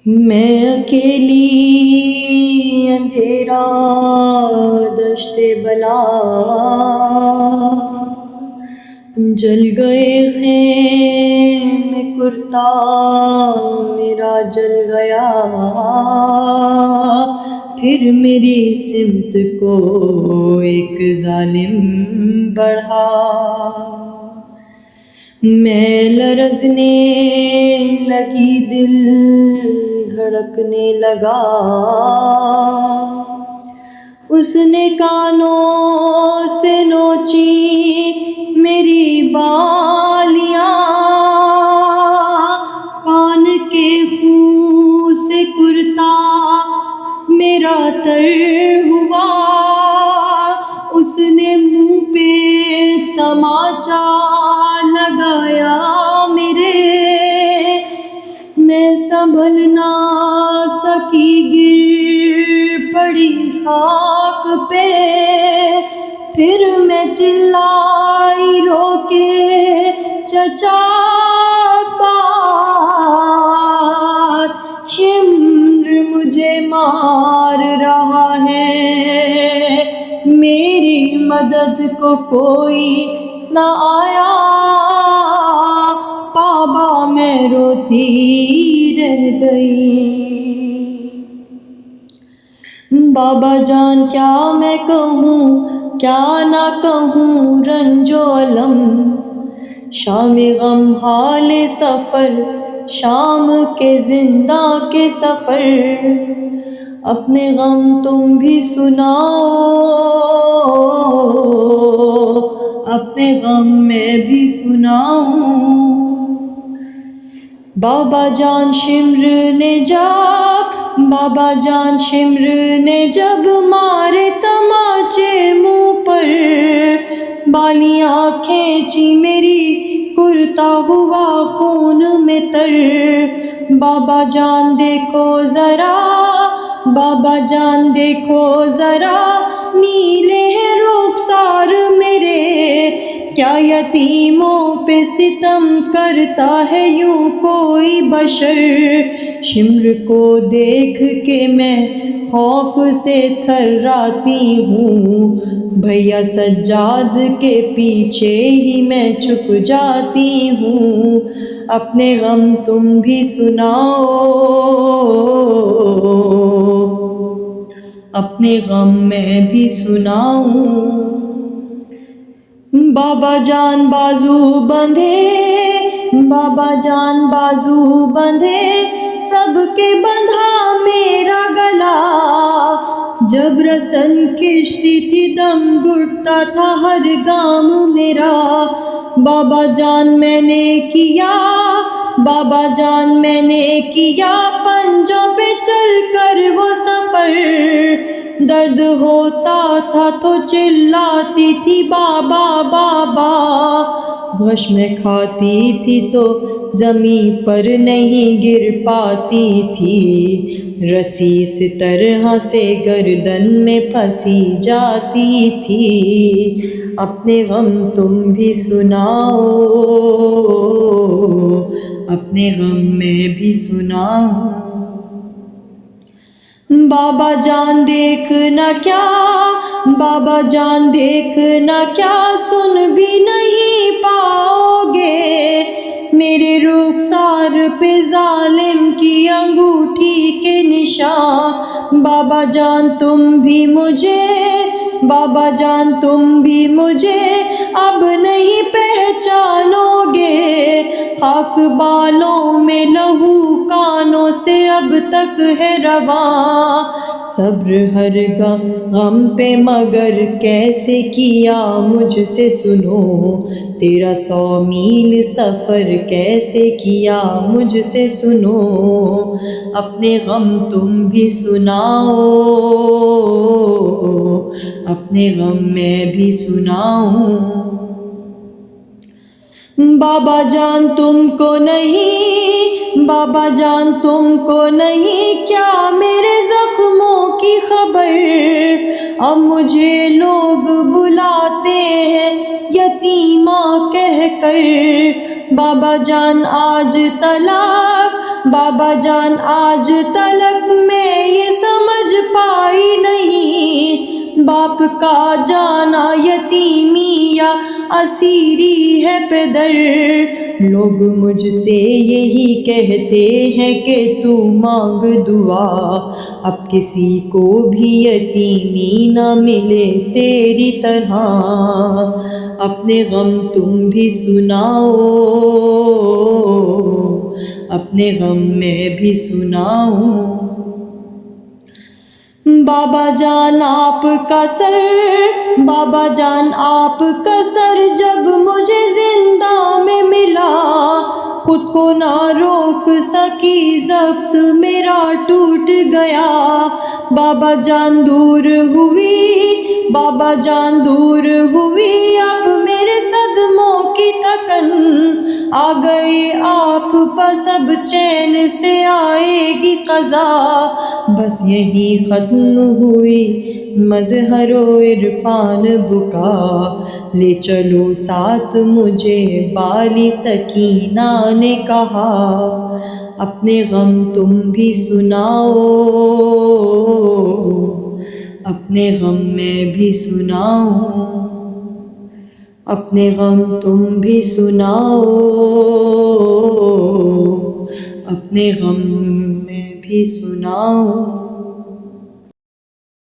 میں اکیلی اندھیرا دشت بلا، جل گئے خیمے کرتا میرا جل گیا، پھر میری سمت کو ایک ظالم بڑھا، میں لرزنے لگی، دل دھڑکنے لگا، اس نے کانوں سے نوچی میری بالیاں، کان کے خون سے کرتا میرا تر ہوا، اس نے منہ پہ تماچا لگایا میرے، میں سنبھل نہ سکی، گر پڑی خاک پہ، پھر میں چلائی رو کے چچا عباس، شمر مجھے مار رہا ہے، میری مدد کو کوئی نہ آیا، بابا میں روتی رہ گئی۔ بابا جان کیا میں کہوں کیا نہ کہوں، رنج و الم، شام غم حال سفر، شام کے زندہ کے سفر، اپنے غم تم بھی سناؤ، اپنے غم میں بھی سناؤں۔ بابا جان شمر نے جب مارے تماچے منہ پر، بالیاں کھینچی میری، کرتا ہوا خون میں تر، بابا جان دیکھو ذرا، بابا جان دیکھو ذرا، نیلے ہیں رخسار میرے، کیا یتیموں پہ ستم کرتا ہے یوں کوئی بشر، شمر کو دیکھ کے میں خوف سے تھراتی ہوں، بھیا سجاد کے پیچھے ہی میں چھپ جاتی ہوں، اپنے غم تم بھی سناؤ، اپنے غم میں بھی سناؤں۔ بابا جان بازو بندھے، بابا جان بازو بندھے، سب کے بندھا میرا گلا، جب رسن کشتی تھی دم گھٹتا تھا ہر گام میرا، بابا جان میں نے کیا، بابا جان میں نے کیا، پنجوں پہ چل کر وہ سفر، درد ہوتا تھا تو چلاتی تھی بابا بابا، گوش میں کھاتی تھی تو زمین پر نہیں گر پاتی تھی، رسی اس طرح سے گردن میں پھنسی جاتی تھی، اپنے غم تم بھی سناؤ، اپنے غم میں بھی سناؤ۔ بابا جان دیکھنا کیا، بابا جان دیکھنا کیا، سن بھی نہیں پاؤ گے، میرے رخسار پہ ظالم کی انگوٹھی کے نشان، بابا جان تم بھی مجھے، بابا جان تم بھی مجھے اب نہیں پہچانو گے، خاک بالوں میں لہو کانوں سے اب تک ہے رواں، صبر ہر غم پہ مگر کیسے کیا مجھ سے سنو، تیرا 100 میل سفر کیسے کیا مجھ سے سنو، اپنے غم تم بھی سناؤ، اپنے غم میں بھی سناؤں۔ بابا جان تم کو نہیں، بابا جان تم کو نہیں کیا میرے زخموں کی خبر، اب مجھے لوگ بلاتے ہیں یتیمہ کہہ کر، بابا جان آج طلاق بابا جان آج تلک میں یہ سمجھ پائی نہیں، باپ کا جانا یتیمی یا اسیری ہے پدر۔ لوگ مجھ سے یہی کہتے ہیں کہ تو مانگ دعا، اب کسی کو بھی یتیمی نہ ملے تیری طرح۔ اپنے غم تم بھی سناؤ، اپنے غم میں بھی سناؤ۔ بابا جان آپ کا سر، بابا جان آپ کا سر جب مجھے زندہ میں ملا، خود کو نہ روک سکی ضبط میرا ٹوٹ گیا۔ بابا جان دور ہوئی، بابا جان دور ہوئی، اب میرے صدموں کی تھکن آ گئی آپ پس، اب چین سے آئے گی قضا۔ بس یہی ختم ہوئی مظہر و عرفان بکا، لے چلو ساتھ مجھے بالی سکینہ نے کہا۔ اپنے غم تم بھی سناؤ، اپنے غم میں بھی سناؤ۔ اپنے غم تم بھی سناؤ، اپنے غم میں بھی سناؤ۔